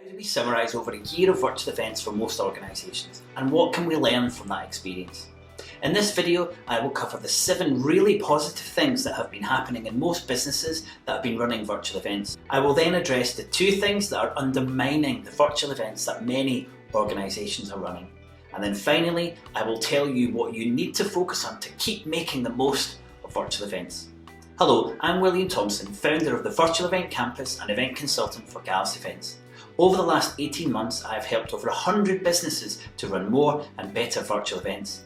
How do we summarise over a year of virtual events for most organisations, and what can we learn from that experience? In this video, I will cover the 7 really positive things that have been happening in most businesses that have been running virtual events. I will then address the 2 things that are undermining the virtual events that many organisations are running. And then finally, I will tell you what you need to focus on to keep making the most of virtual events. Hello, I'm William Thompson, founder of the Virtual Event Campus and event consultant for Gallus Events. Over the last 18 months, I have helped over 100 businesses to run more and better virtual events.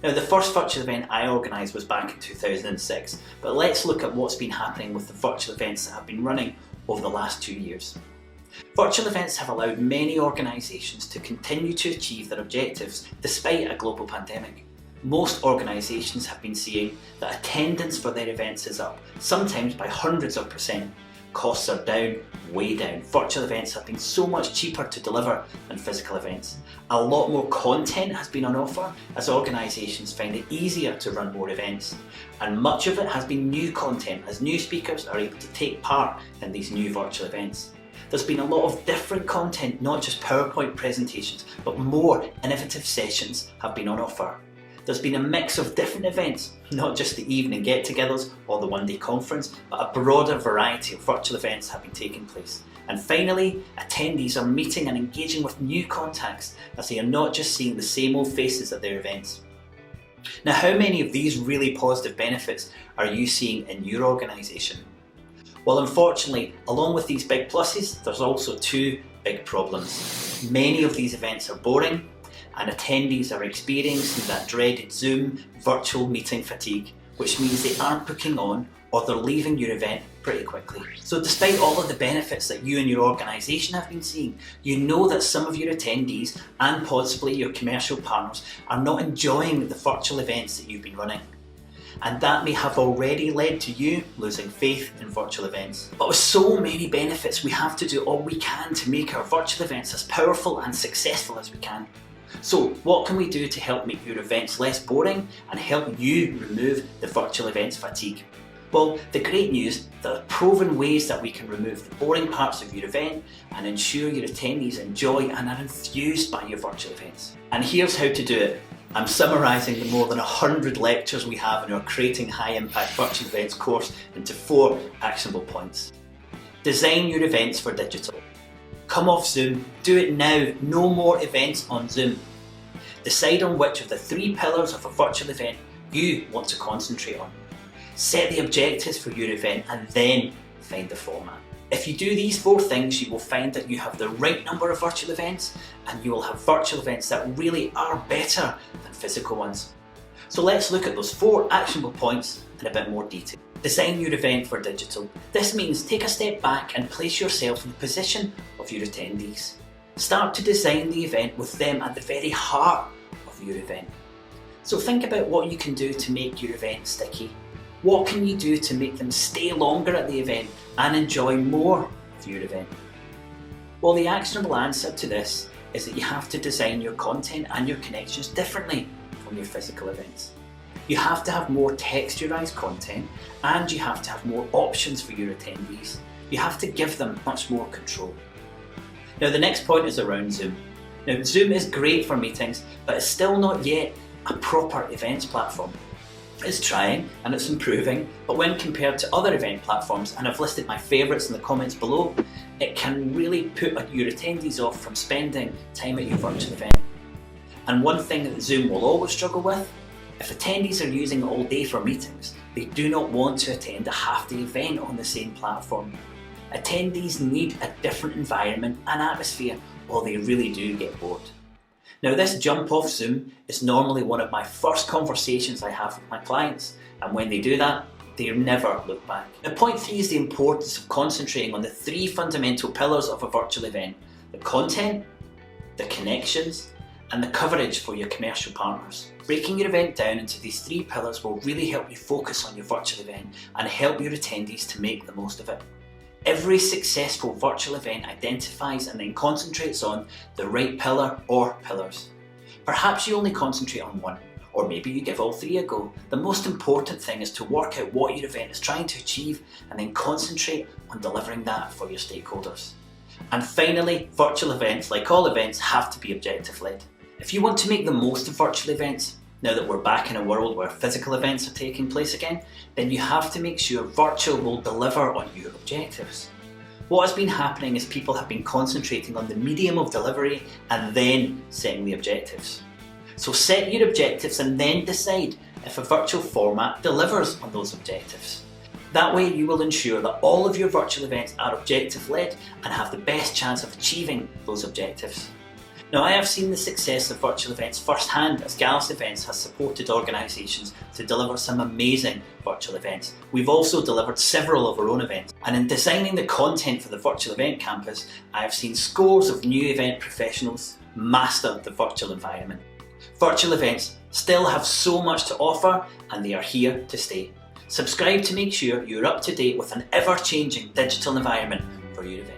Now, the first virtual event I organised was back in 2006, but let's look at what's been happening with the virtual events that have been running over the last 2 years. Virtual events have allowed many organisations to continue to achieve their objectives despite a global pandemic. Most organisations have been seeing that attendance for their events is up, sometimes by hundreds of %. Costs are down, way down. Virtual events have been so much cheaper to deliver than physical events. A lot more content has been on offer as organisations find it easier to run more events. And much of it has been new content as new speakers are able to take part in these new virtual events. There's been a lot of different content, not just PowerPoint presentations, but more innovative sessions have been on offer. There's been a mix of different events, not just the evening get-togethers or the one-day conference, but a broader variety of virtual events have been taking place. And finally, attendees are meeting and engaging with new contacts as they are not just seeing the same old faces at their events. Now, how many of these really positive benefits are you seeing in your organisation? Well, unfortunately, along with these big pluses, there's also 2 big problems. Many of these events are boring, and attendees are experiencing that dreaded Zoom virtual meeting fatigue, which means they aren't booking on or they're leaving your event pretty quickly. So despite all of the benefits that you and your organisation have been seeing, you know that some of your attendees and possibly your commercial partners are not enjoying the virtual events that you've been running. And that may have already led to you losing faith in virtual events. But with so many benefits, we have to do all we can to make our virtual events as powerful and successful as we can. So what can we do to help make your events less boring and help you remove the virtual events fatigue? Well, the great news, there are proven ways that we can remove the boring parts of your event and ensure your attendees enjoy and are enthused by your virtual events. And here's how to do it. I'm summarising the more than 100 lectures we have in our Creating High Impact Virtual Events course into 4 actionable points. Design your events for digital. Come off Zoom, do it now, no more events on Zoom. Decide on which of the 3 pillars of a virtual event you want to concentrate on. Set the objectives for your event and then find the format. If you do these 4 things, you will find that you have the right number of virtual events and you will have virtual events that really are better than physical ones. So let's look at those 4 actionable points in a bit more detail. Design your event for digital. This means take a step back and place yourself in the position of your attendees. Start to design the event with them at the very heart of your event. So think about what you can do to make your event sticky. What can you do to make them stay longer at the event and enjoy more of your event? Well, the actionable answer to this is that you have to design your content and your connections differently from your physical events. You have to have more texturised content and you have to have more options for your attendees. You have to give them much more control. Now, the next point is around Zoom. Now, Zoom is great for meetings, but it's still not yet a proper events platform. It's trying and it's improving, but when compared to other event platforms, and I've listed my favourites in the comments below, it can really put your attendees off from spending time at your virtual event. And one thing that Zoom will always struggle with, if attendees are using it all day for meetings, they do not want to attend a half-day event on the same platform. Attendees need a different environment and atmosphere, or they really do get bored. Now, this jump off Zoom is normally one of my first conversations I have with my clients, and when they do that, they never look back. Now, point 3 is the importance of concentrating on the 3 fundamental pillars of a virtual event: the content, the connections, and the coverage for your commercial partners. Breaking your event down into these 3 pillars will really help you focus on your virtual event and help your attendees to make the most of it. Every successful virtual event identifies and then concentrates on the right pillar or pillars. Perhaps you only concentrate on one, or maybe you give all 3 a go. The most important thing is to work out what your event is trying to achieve and then concentrate on delivering that for your stakeholders. And finally, virtual events, like all events, have to be objective-led. If you want to make the most of virtual events, now that we're back in a world where physical events are taking place again, then you have to make sure virtual will deliver on your objectives. What has been happening is people have been concentrating on the medium of delivery and then setting the objectives. So set your objectives and then decide if a virtual format delivers on those objectives. That way you will ensure that all of your virtual events are objective-led and have the best chance of achieving those objectives. Now, I have seen the success of virtual events firsthand, as Gallus Events has supported organisations to deliver some amazing virtual events. We've also delivered several of our own events, and in designing the content for the virtual event campus, I have seen scores of new event professionals master the virtual environment. Virtual events still have so much to offer, and they are here to stay. Subscribe to make sure you're up to date with an ever-changing digital environment for your event.